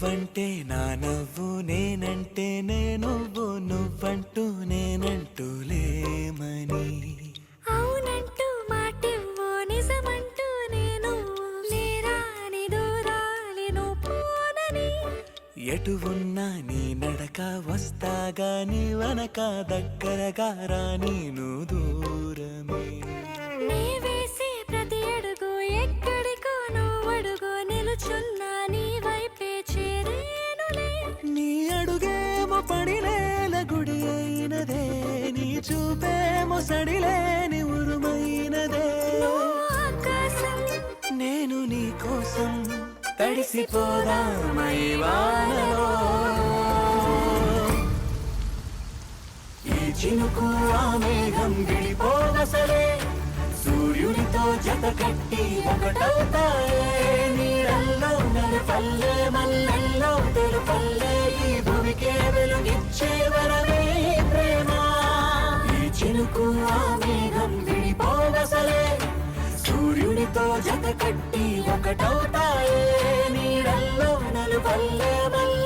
నువ్వంటే నా నవ్వు నేనంటే నువ్వు నువ్వంటూ నేనంటూ లేమని అవునంటూ మాటివ్వు నిజమంటూ నేను లేరాని దూరాలిను పోనని ఎటు ఉన్నా నీ నడక వస్తాగా నీ వనక దగ్గరగా రాని నువ్వు దూరమే నీ వేసే ప్రతి అడుగు ఎక్కడికో నువ్వు అడుగు నిలుచున్నా నీ వైపే చేరేనులే నీ అడుగేమో పడినేల గుడి అయినదే నీ చూపేమో సడిలేని ఉరుమైనదే ఆకాశం నేను నీ కోసం తడిసిపోదామై వానలో ఈ చినుకు ఆ మేఘం విడిపోవసలే సూర్యుడితో జత కట్టి ఒకటవుతాయే నీడల్లో నలుపల్లె మల్లెల్లో తెలుపల్లె ఈ భూమికే వెలుగిచ్చే వరమే ప్రేమ ఈ చినుకు ఆ మేఘం విడిపోవసలే సూర్యుడితో జత కట్టి ఒకటవుతాయే నీడల్లో నలుపల్లె మల్లె